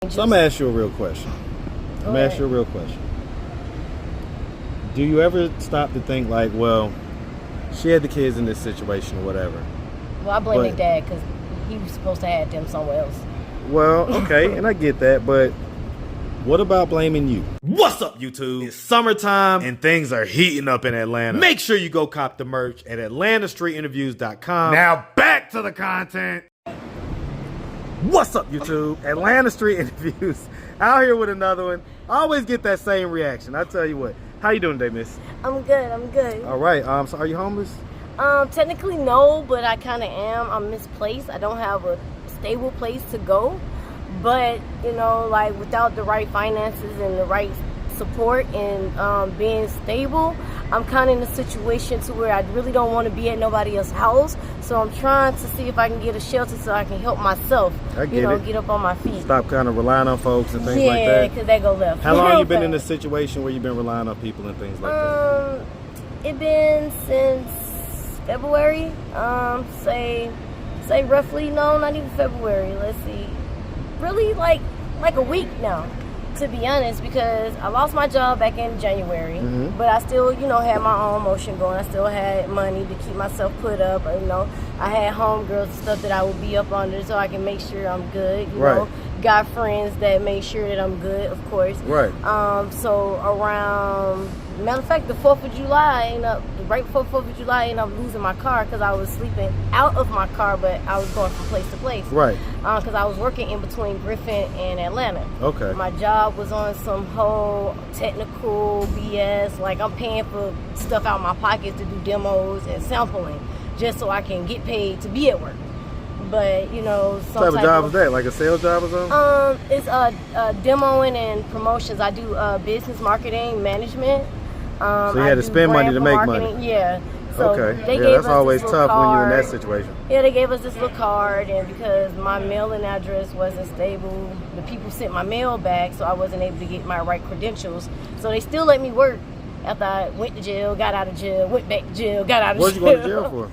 and So I'm going to ask you a real question. Do you ever stop to think like, well, she had the kids in this situation or whatever? Well, I blame their dad because he was supposed to have them somewhere else. Well, okay, and I get that, but what about blaming you? What's up, YouTube? It's summertime and things are heating up in Atlanta. Make sure you go cop the merch at AtlantaStreetInterviews.com. Now back to the content. What's up, YouTube? Atlanta Street Interviews. Out here with another one. I always get that same reaction. I tell you what. How you doing today, miss? I'm good. All right. So are you homeless? Technically no, but I kind of am. I'm misplaced. I don't have a stable place to go. But, you know, like without the right finances and the right support and being stable, I'm kind of in a situation to where I really don't want to be at nobody else's house. So I'm trying to see if I can get a shelter so I can help myself, get up on my feet. Stop kind of relying on folks and things like that. Yeah, because they go left. How long you been in a situation where you've been relying on people and things like that? It been since February. Say roughly, no, not even February. Let's see. Really like a week now, to be honest, because I lost my job back in January, but I still, had my own motion going. I still had money to keep myself put up. I had homegirls and stuff that I would be up under so I can make sure I'm good. You know, got friends that make sure that I'm good, of course. Right. So around, matter of fact, the 4th of July, right before 4th of July, I ended up losing my car because I was sleeping out of my car, but I was going from place to place. Right. Because I was working in between Griffin and Atlanta. Okay. My job was on some whole technical BS. Like, I'm paying for stuff out of my pockets to do demos and sampling just so I can get paid to be at work. But, some what type of job is that? Like a sales job or something? It's demoing and promotions. I do business marketing management. So you had to spend money to make money. Yeah. So okay. That's always tough when you're in that situation. Yeah, they gave us this little card, and because my mailing address wasn't stable, the people sent my mail back, so I wasn't able to get my right credentials. So they still let me work after I went to jail, got out of jail, went back to jail, got out of jail. What did you go to jail for?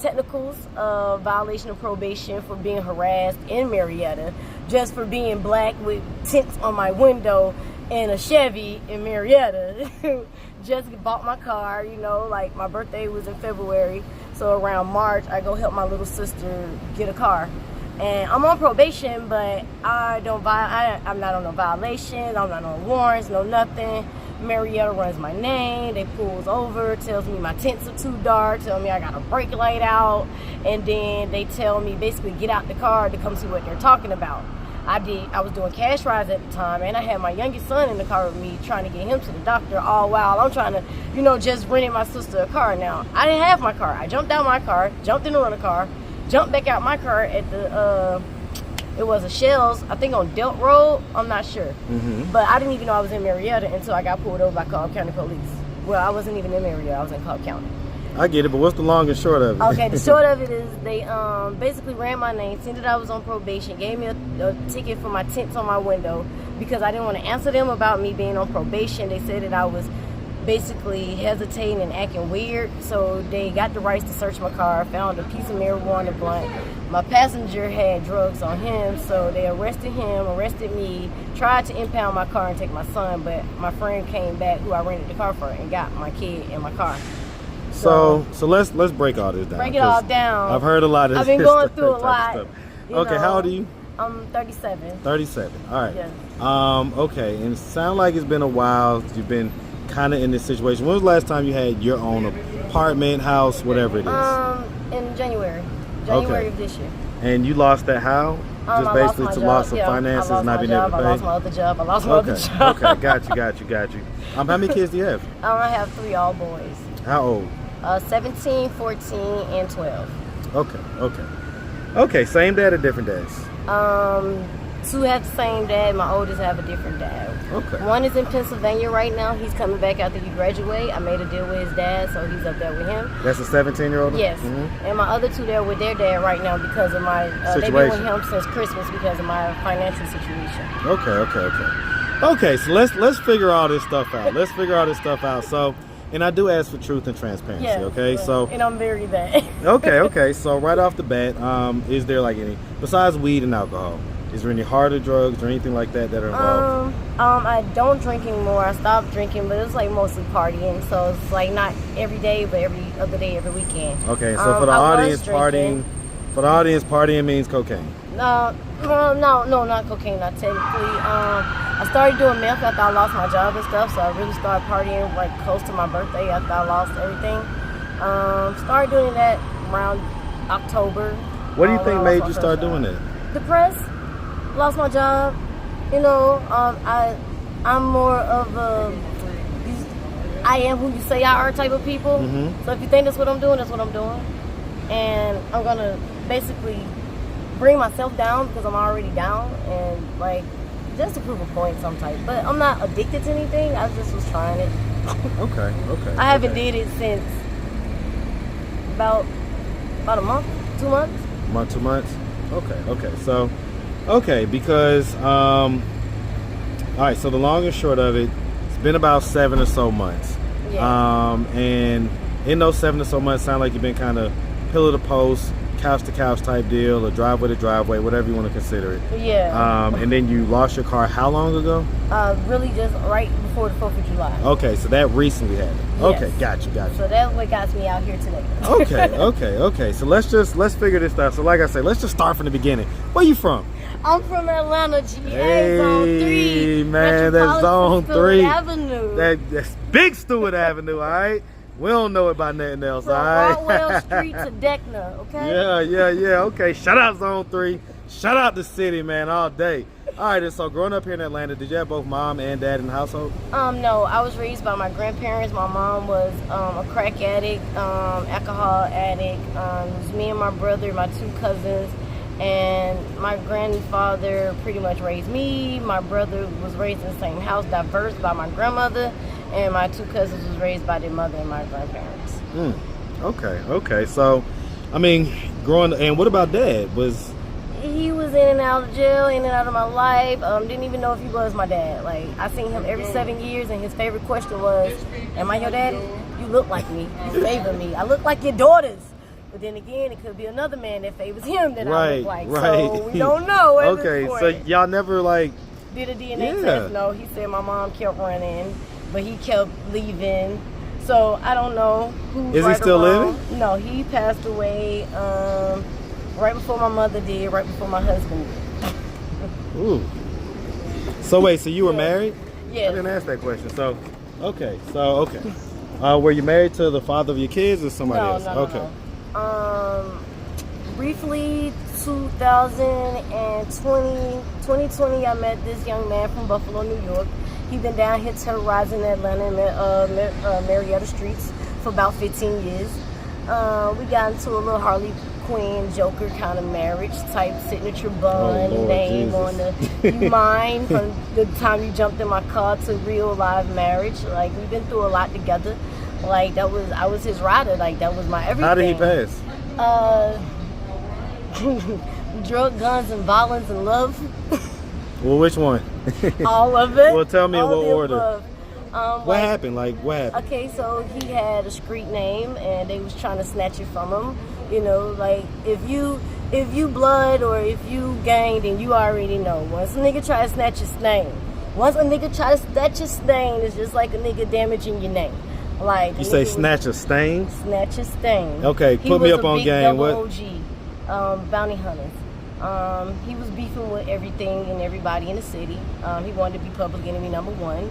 Technicals, violation of probation for being harassed in Marietta, just for being black with tints on my window and a Chevy in Marietta. Just bought my car, like my birthday was in February, so around March I go help my little sister get a car. And I'm on probation, but I'm not on no violations, I'm not on warrants, no nothing. Marietta runs my name, they pulls over, tells me my tints are too dark, tell me I got a brake light out, and then they tell me basically get out the car to come see what they're talking about. I was doing cash rides at the time, and I had my youngest son in the car with me trying to get him to the doctor all while I'm trying to, just renting my sister a car. Now, I didn't have my car. I jumped out my car, jumped in the rental car, jumped back out my car at the, it was a Shells, I think on Delt Road, I'm not sure. But I didn't even know I was in Marietta until I got pulled over by Cobb County Police. Well, I wasn't even in Marietta, I was in Cobb County. I get it, but what's the long and short of it? Okay, the short of it is they basically ran my name, seen that I was on probation, gave me a ticket for my tints on my window because I didn't want to answer them about me being on probation. They said that I was basically hesitating and acting weird, so they got the rights to search my car, found a piece of marijuana blunt. My passenger had drugs on him, so they arrested him, arrested me, tried to impound my car and take my son, but my friend came back, who I rented the car for, and got my kid in my car. So let's break all this down. Break it all down. I've heard a lot of this. I've been going through a lot. Okay, how old are you? I'm 37. 37. All right. Yeah. Okay, and it sounds like it's been a while. You've been kind of in this situation. When was the last time you had your own apartment, house, whatever it is? In January of this year. And you lost that how? Just basically to loss of finances, not being able to pay? I lost my other job. Okay, got you. How many kids do you have? I have 3 all boys. How old? 17, 14, and 12. Okay, same dad or different dads? 2 have the same dad. My oldest have a different dad. Okay. One is in Pennsylvania right now. He's coming back after he graduate. I made a deal with his dad, so he's up there with him. That's a 17-year-old? Yes. And my other 2 there with their dad right now because of my they've been with him since Christmas because of my financial situation. Okay, so let's figure all this stuff out. So, and I do ask for truth and transparency, okay? So, and I'm very bad. okay. So right off the bat, is there like any, besides weed and alcohol, Is there any harder drugs or anything like that that are involved? I don't drink anymore. I stopped drinking, but it's like mostly partying. So it's like not every day, but every other day, every weekend. Okay, so for the audience, partying means cocaine. No, not cocaine, not technically. I started doing meth after I lost my job and stuff, so I really started partying like close to my birthday after I lost everything. Started doing that around October. What do you think made you start doing that? Depressed, lost my job. You know, I'm more of a I am who you say I are type of people. Mm-hmm. So if you think that's what I'm doing, that's what I'm doing. And I'm gonna basically bring myself down because I'm already down, and like just to prove a point some type. But I'm not addicted to anything. I just was trying it. Okay. I haven't did it since about a month, 2 months. 2 months. Okay. So, because all right. So the long and short of it, it's been about 7 or so months. Yeah. And in those 7 or so months, sound like you've been kind of pillar to post, couch to couch type deal, or driveway to driveway, whatever you want to consider it. Yeah. And then you lost your car how long ago? Really just right before the 4th of July. Okay, so that recently happened. Yes. Okay, gotcha. So that's what got me out here today. Okay. So let's figure this out. So like I said, let's just start from the beginning. Where you from? I'm from Atlanta, GA, Hey, Zone 3. man, that's Zone 3. Avenue. That's Big Stewart Avenue, all right? We don't know about nothing else, From all right? Broadwell Street to Deckner, okay? Yeah. Okay, shout out Zone 3. Shout out the city, man, all day. All right, and so growing up here in Atlanta, did you have both mom and dad in the household? No, I was raised by my grandparents. My mom was a crack addict, alcohol addict. It was me and my brother, my 2 cousins, and my grandfather pretty much raised me. My brother was raised in the same house, diverse by my grandmother, and my 2 cousins was raised by their mother and my grandparents. Okay. So, I mean, and what about dad? He was in and out of jail, in and out of my life. Didn't even know if he was my dad. Like, I seen him every 7 years, and his favorite question was, "Am I your daddy? You look like me. You favor me. I look like your daughters." But then again, it could be another man that favors him that I look like. Right. So we don't know. Okay, so y'all never did a DNA test? No, he said my mom kept running, but he kept leaving. So I don't know who's Is he still living? No, he passed away right before my mother did, right before my husband did. Ooh. So wait, so you were married? Yeah. I didn't ask that question. So, okay. Were you married to the father of your kids or somebody else? No. Briefly, 2020, I met this young man from Buffalo, New York. He's been down here terrorizing Atlanta and Marietta streets for about 15 years. We got into a little Harley Quinn Joker kind of marriage type signature bond name Jesus. on the you mine from the time you jumped in my car to real live marriage. Like, we've been through a lot together. Like, I was his rider. Like, that was my everything. How did he pass? Drug, guns, and violence and love. Well, which one? All of it. Well, tell me in what order. Above. What happened? What happened? Okay, so he had a street name, and they was trying to snatch it from him. You know, like, if you blood or if you gang, then you already know. Once a nigga try to snatch your name, it's just like a nigga damaging your name. Like, you say snatch a stain? Snatch a stain. Okay, put me up on game. What? OG, bounty hunters. He was beefing with everything and everybody in the city. He wanted to be public enemy #1.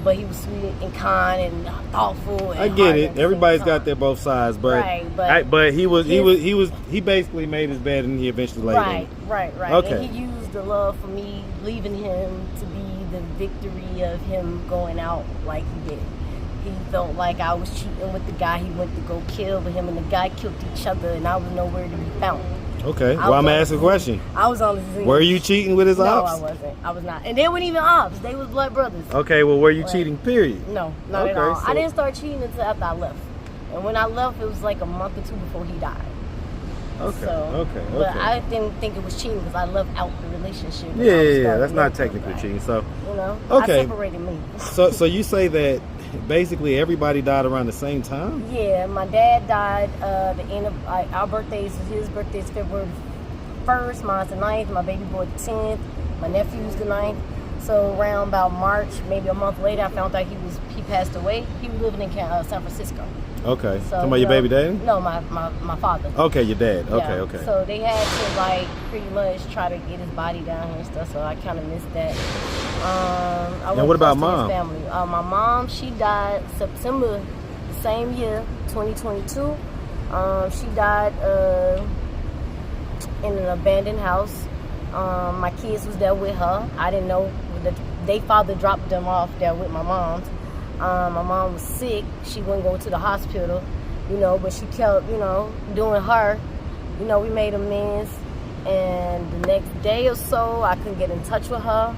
But he was sweet and kind and thoughtful. And I get it. Everybody's got their both sides, but right, but he basically made his bed and he eventually laid in. Right. Okay. And he used the love for me, leaving him to be the victory of him going out like he did. He felt like I was cheating with the guy he went to go kill, but him and the guy killed each other, and I was nowhere to be found. Okay, well, I'm asking a question. I was on the scene. Were you cheating with his ops? No, I wasn't. I was not. And they weren't even ops. They was blood brothers. Okay, well, were you cheating, period? No, not at all. So I didn't start cheating until after I left. And when I left, it was like a month or 2 before he died. Okay. But I didn't think it was cheating because I left out the relationship. Yeah, that's not technically cheating. So, you know, okay. I separated me. So you say that basically everybody died around the same time? Yeah, my dad died the end of our birthdays. His birthday is February 1st, mine's the 9th, my baby boy the 10th, my nephew's the 9th. So around about March, maybe a month later, I found out he passed away. He was living in San Francisco. Okay. So, Talking about your baby daddy? No, my father. Okay, your dad. Yeah. Okay. So they had to like pretty much try to get his body down here and stuff. So I kind of missed that. And what about mom? His family. My mom, she died September the same year, 2022. She died in an abandoned house. My kids was there with her. I didn't know. Their father dropped them off there with my mom's. My mom was sick. She wouldn't go to the hospital, but she kept, doing her. We made amends. And the next day or so, I couldn't get in touch with her.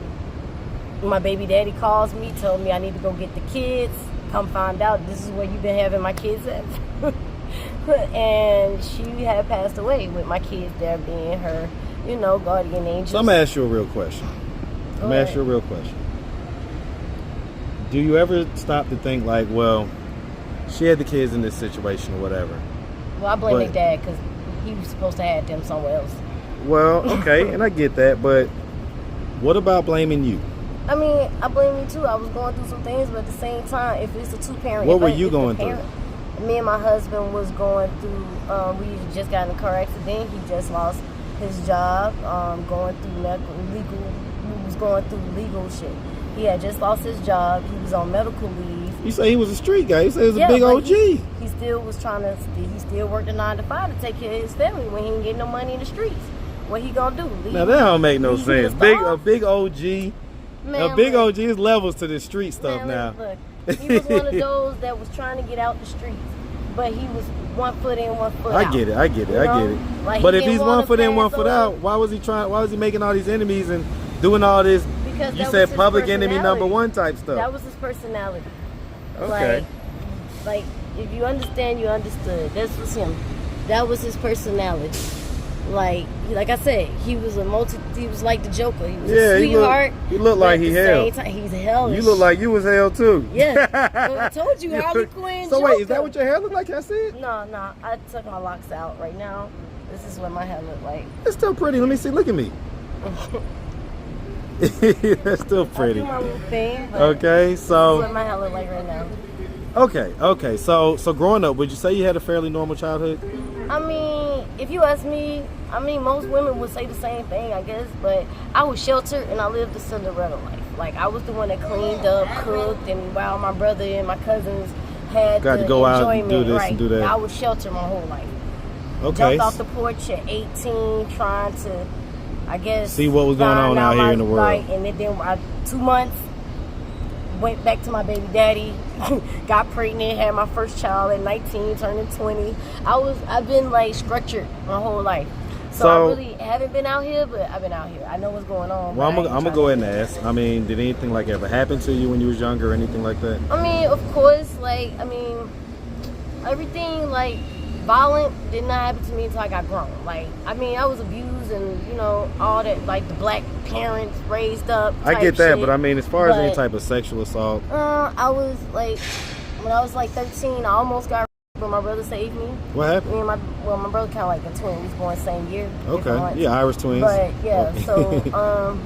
My baby daddy calls me, told me I need to go get the kids. Come find out this is where you've been having my kids at. And she had passed away with my kids there being her, guardian angel. So I'm going to ask you a real question. Do you ever stop to think like, well, she had the kids in this situation or whatever? Well, I blame their dad because he was supposed to have them somewhere else. Well, okay, and I get that, but what about blaming you? I mean, I blame me too. I was going through some things, but at the same time, if it's a two-parent... What were you going through? Me and my husband was going through... we just got in a car accident. He just lost his job, going through legal... He was going through legal shit. He had just lost his job. He was on medical leave. You say he was a street guy. You say he was a big OG. He still was trying to... He still worked a 9 to 5 to take care of his family when he didn't get no money in the streets. What he gonna do? Now that don't make no sense. A big OG... Man, a big OG is levels to this street stuff now. Look, he was one of those that was trying to get out the streets, but he was 1 foot in, 1 foot out. I get it. Like, but if he's 1 foot in, 1 foot out, why was he making all these enemies and doing all this? Because you said public enemy #1 type stuff. That was his personality. Okay. Like if you understand, you understood. This was him. That was his personality. Like I said, he was like the Joker. He was a sweetheart. He looked like he hell. He's hellish. You look like you was hell too. Yeah. Well, I told you, Harley Quinn. So Joker. wait, is that what your hair look like? I said. No. I took my locks out right now. This is what my hair look like. It's still pretty. Let me see. Look at me. That's still pretty. I do my little thing. Okay, so. This is what my hair look like right now. Okay. So growing up, would you say you had a fairly normal childhood? I mean, if you ask me, most women would say the same thing, I guess. But I was sheltered and I lived the Cinderella life. Like, I was the one that cleaned up, cooked, and while my brother and my cousins had got to go out and do this and do that. I was sheltered my whole life. Okay. Jumped off the porch at 18, trying to, I guess, see what was going on out here in the world. Right, and then 2 months. Went back to my baby daddy, got pregnant, had my first child at 19, turning 20. I've been like structured my whole life. So I really haven't been out here, but I've been out here. I know what's going on. Well, I'm gonna go ahead and ask. I mean, did anything like ever happen to you when you was younger or anything like that? I mean, of course, everything like violent did not happen to me until I got grown. Like, I was abused and, all that, like the black parents raised up. I get that, shit. But I mean, as far as any type of sexual assault. I was like, when I was like 13, I almost got raped, but my brother saved me. What happened? Me and my brother kind of like a twin. We was born the same year. Okay. Yeah, Irish twins. But yeah, so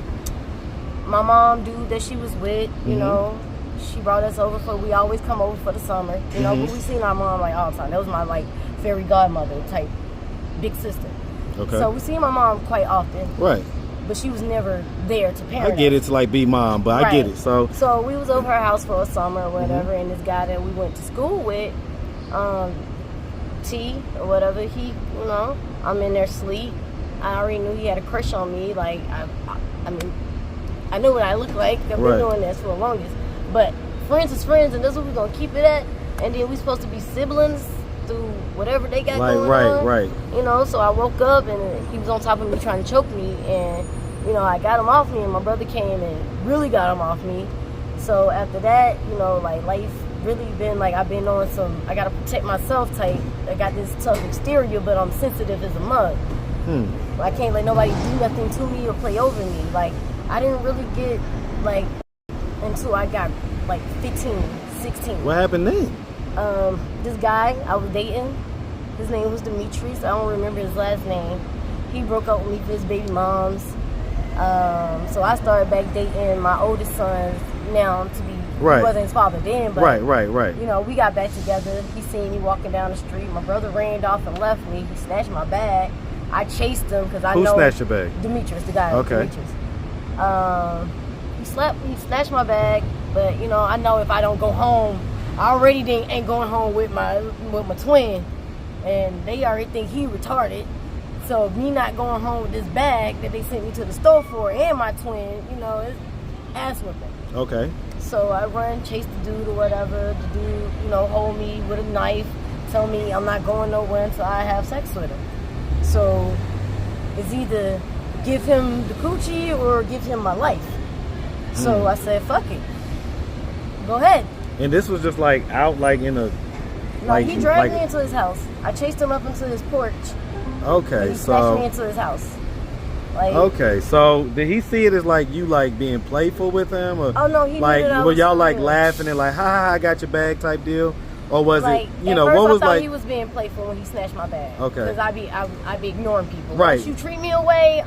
my mom, dude that she was with, you know, she brought us over we always come over for the summer, but we seen our mom like all the time. That was my like fairy godmother type big sister. Okay. So we seen my mom quite often. Right. But she was never there to parent. I get it, to like be mom, but I get it. So we was over her house for a summer or whatever, and this guy that we went to school with, T or whatever, he, I'm in there sleep. I already knew he had a crush on me. Like I knew what I looked like. I've been doing this for the longest. But friends is friends, and that's what we're gonna keep it at. And then we supposed to be siblings through whatever they got going on. Right. So I woke up and he was on top of me trying to choke me, and I got him off me, and my brother came and really got him off me. So after that, like life really been like I've been on some I gotta protect myself type. I got this tough exterior, but I'm sensitive as a mug. I can't let nobody do nothing to me or play over me. Like I didn't really get like until I got like 15, 16. What happened then? This guy I was dating, his name was Demetrius. I don't remember his last name. He broke up with me for his baby moms. So I started back dating my oldest son now to be, Right. he wasn't his father then, but Right. you know, we got back together. He seen me walking down the street. My brother ran off and left me. He snatched my bag. I chased him because I Who know. snatched your bag? Demetrius, the guy. Okay. Demetrius. He snatched my bag, but you know, I know if I don't go home, I already ain't going home with my twin, and they already think he retarded. So me not going home with this bag that they sent me to the store for and my twin, you know, it's ass whipping. Okay. So I run, chase the dude or whatever. The dude, you know, hold me with a knife, tell me I'm not going nowhere until I have sex with him. So it's either give him the coochie or give him my life. So I said, fuck it. Go ahead. And this was just like out like in a... No, he dragged me into his house. I chased him up into his porch. Okay, He snatched me into his house. Like, okay, so did he see it as like you like being playful with him, or oh no, he like knew that I were was y'all like serious. laughing and like, ha ha, I got your bag type deal, or was like, it, you know, at first what was I thought like? he was being playful when he snatched my bag. Okay. Because I be ignoring people. Right. Once you treat me away,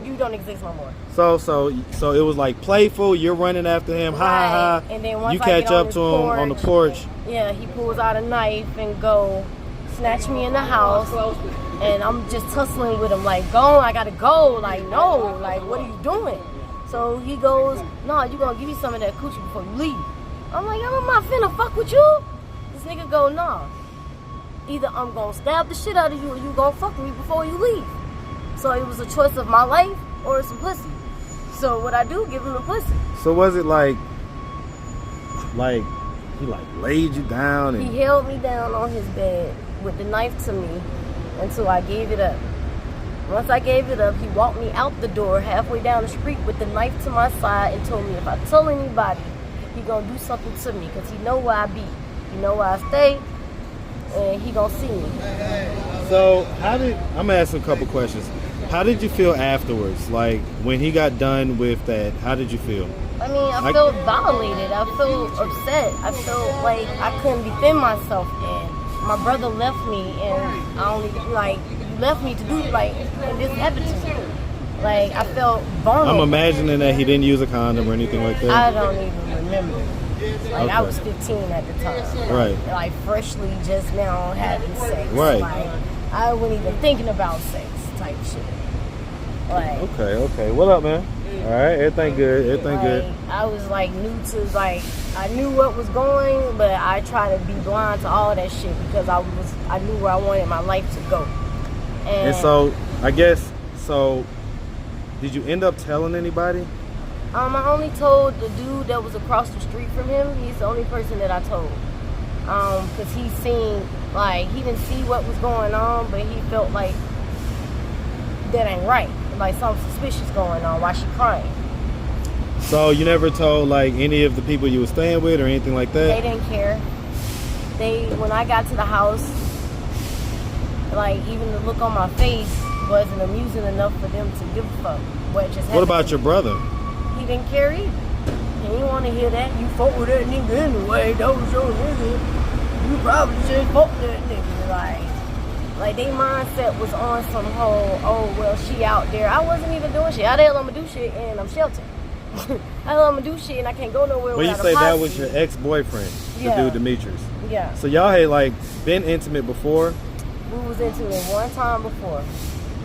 you don't exist no more. So it was like playful. You're running after him, ha ha ha. And then once you I catch get on up his to him on the porch. Yeah, he pulls out a knife and go snatch me in the house. And I'm just tussling with him, like, go, I gotta go. Like, no, like, what are you doing? So he goes, no, you gonna give me some of that coochie before you leave. I'm like, I'm not finna fuck with you. This nigga go, nah. Either I'm gonna stab the shit out of you or you gonna fuck with me before you leave. So it was a choice of my life or some pussy. So what I do, give him the pussy. So was it like he like laid you down and He held me down on his bed with the knife to me until I gave it up. Once I gave it up, he walked me out the door halfway down the street with the knife to my side and told me if I tell anybody, he gonna do something to me because he know where I be. He know where I stay, and he gonna see me. So I'm gonna ask a couple questions. How did you feel afterwards? Like when he got done with that, how did you feel? I mean, I felt violated. I felt upset. I felt like I couldn't defend myself, and my brother left me, and I only like left me to do like, and this happened to me. Like I felt vulnerable. I'm imagining that he didn't use a condom or anything like that. I don't even remember. Like Okay. I was 15 at the time. Right. Like freshly just now having sex. Right. Like I wasn't even thinking about sex type shit. Like Okay. What up, man? All right, everything good. Everything good. I was like new to like I knew what was going, but I tried to be blind to all that shit because I knew where I wanted my life to go. And so I guess did you end up telling anybody? I only told the dude that was across the street from him. He's the only person that I told. Because he seen, like, he didn't see what was going on, but he felt like that ain't right. Like, something suspicious going on. Why she crying? So you never told, like, any of the people you were staying with or anything like that? They didn't care. When I got to the house, like, even the look on my face wasn't amusing enough for them to give a fuck. What about your brother? He didn't care either. He didn't want to hear that. You fought with that nigga anyway. That was your nigga. You probably just fought that nigga. Like their mindset was on some whole, oh, well, she out there. I wasn't even doing shit. How the hell I'm gonna do shit and I'm sheltered? How the hell I'm gonna do shit and I can't go nowhere Well, you without say a posse? that was your ex-boyfriend, Yeah. the dude Demetrius. Yeah. So y'all had, like, been intimate before? We was intimate one time before.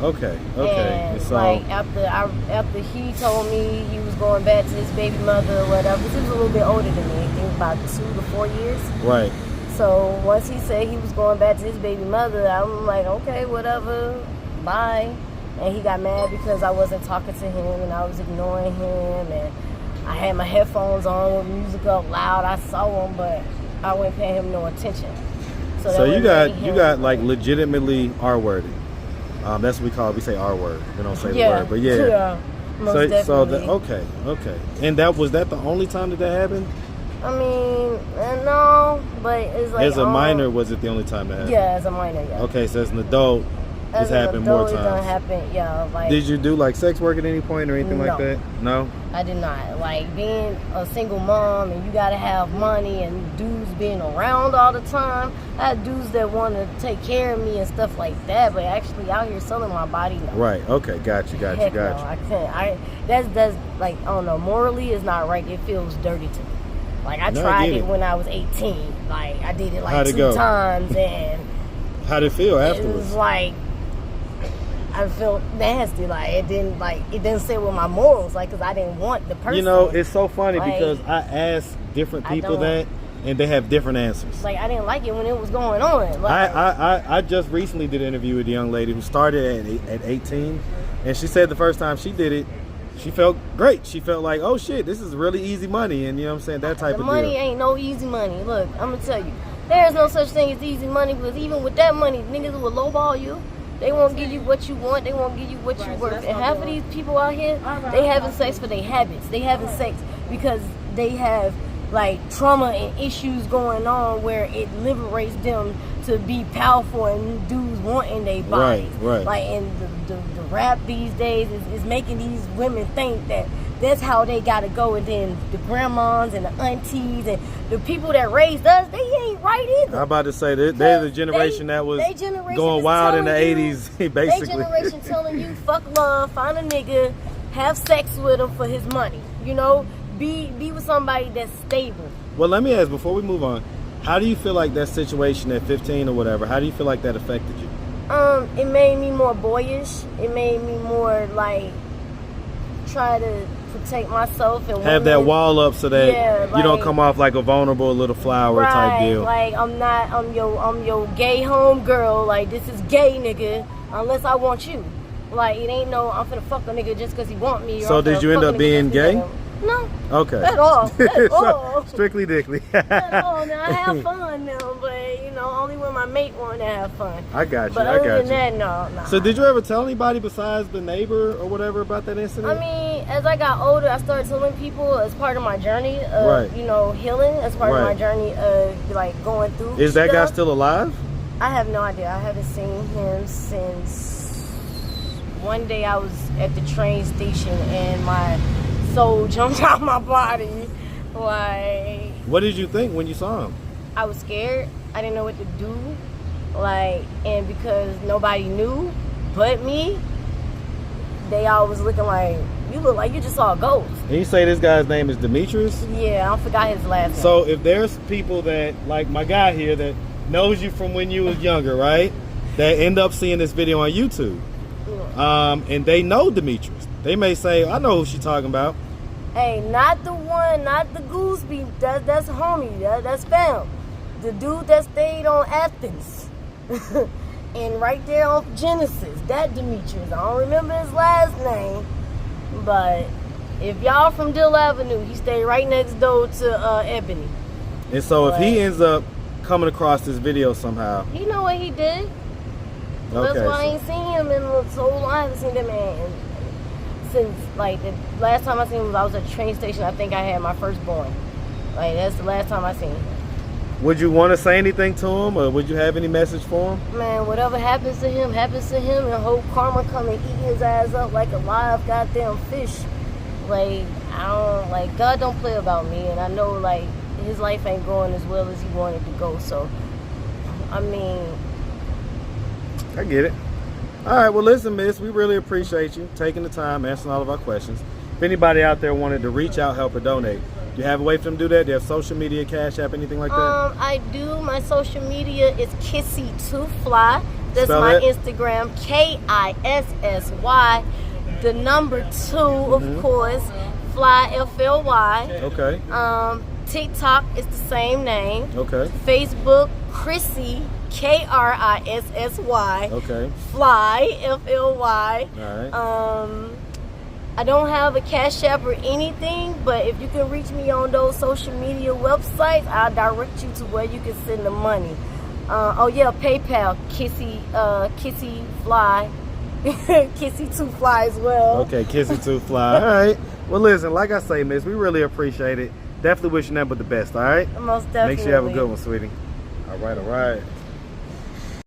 Okay. And so, like after he told me he was going back to his baby mother or whatever, because he was a little bit older than me, I think about 2 to 4 years. right. So once he said he was going back to his baby mother, I'm like, okay, whatever, bye. And he got mad because I wasn't talking to him and I was ignoring him, and I had my headphones on with music up loud. I saw him, but I wasn't paying him no attention. So you got like legitimately R-worded. That's what we say R-word. We don't say the word, but yeah. Most definitely. Okay. And was that the only time that happened? I mean, no, but it's like As a minor, was it the only time that happened? Yeah, as a minor, yeah. Okay, so as an adult, It's happened more times. It done happen, yeah. Like, did you do like sex work at any point or anything no, like that? No? I did not. Like, being a single mom and you gotta have money and dudes being around all the time. I had dudes that want to take care of me and stuff like that, but actually out here selling my body, no. Right, okay, got you. No, I couldn't. That's like, I don't know, morally it's not right. It feels dirty to me. Like, I tried it when I was 18. Like, I did it like 2 times, and how'd it feel afterwards? It was like, I felt nasty. Like, it didn't sit with my morals. Like, because I didn't want the person. You know, it's so funny because I asked different people that, and they have different answers. Like, I didn't like it when it was going on. Like, I just recently did an interview with a young lady who started at 18, and she said the first time she did it, she felt great. She felt like, oh shit, this is really easy money, and you know what I'm saying, that type of deal. Money ain't no easy money. Look, I'm gonna tell you, there's no such thing as easy money, because even with that money, niggas will lowball you. They won't give you what you want. They won't give you what you worth. And half of these people out here, they having sex for their habits. They having sex because they have like trauma and issues going on where it liberates them to be powerful and dudes wanting their bodies. Right. Like, and the rap these days is making these women think that that's how they gotta go, and then the grandmas and the aunties and the people that raised us, they ain't right either. I'm about to say they're the generation that was going wild in the 80s, basically. They generation telling you, fuck love, find a nigga, have sex with him for his money. You know, be with somebody that's stable. Well, let me ask, before we move on, how do you feel like that situation at 15 or whatever, how do you feel like that affected you? It made me more boyish. It made me more like try to protect myself and have that wall up so that you don't come off like a vulnerable little flower type deal. Like, I'm your gay home girl. Like, this is gay, nigga, unless I want you. Like, it ain't no I'm finna fuck a nigga just because he want me. So did you end up being gay? No. Okay. At all. At all. Strictly dickly. At all. Now, I have fun now, but, you know, only when my mate want to have fun. I got you. But other than that, no. So did you ever tell anybody besides the neighbor or whatever about that incident? I mean, as I got older, I started telling people as part of my journey of, you know, healing, as part of my journey of, like, going through Is that guy still alive? I have no idea. I haven't seen him since one day I was at the train station and my soul jumped out my body. Like, what did you think when you saw him? I was scared. I didn't know what to do. Like, and because nobody knew but me, they all was looking like, you look like you just saw a ghost. And you say this guy's name is Demetrius? Yeah, I forgot his last name. So if there's people that, like my guy here, that knows you from when you was younger, right? That end up seeing this video on YouTube. And they know Demetrius. They may say, I know who she's talking about. Hey, not the one, not the Gooseby. That's homie. That's fam. The dude that stayed on Athens. And right there on Genesis. That Demetrius. I don't remember his last name. But if y'all from Dill Avenue, he stayed right next door to Ebony. And so if he ends up coming across this video somehow. He know what he did. Okay, that's why I ain't seen him in so long. I haven't seen that man since, like, the last time I seen him was I was at the train station. I think I had my firstborn. Like, that's the last time I seen him. Would you want to say anything to him, or would you have any message for him? Man, whatever happens to him, and hope karma come and eat his ass up like a live goddamn fish. Like, God don't play about me, and I know, like, his life ain't going as well as he wanted to go, so, I mean... I get it. All right, well, listen, miss, we really appreciate you taking the time, answering all of our questions. If anybody out there wanted to reach out, help, or donate, do you have a way for them to do that? Do you have social media, Cash App, anything like that? I do. My social media is Kissy2Fly. That's Spell my it. Instagram, KISSY. The number 2, of course, Fly, FLY. Okay. TikTok is the same name. Okay. Facebook, Chrissy, KRISSY. Okay. Fly, FLY. All right. I don't have a Cash App or anything, but if you can reach me on those social media websites, I'll direct you to where you can send the money. Oh yeah, PayPal, Kissy Fly, Kissy2Fly as well. Okay, Kissy2Fly. All right. Well, listen, like I say, miss, we really appreciate it. Definitely wishing nothing but the best, all right? Most definitely. Make sure you have a good one, sweetie. All right, all right.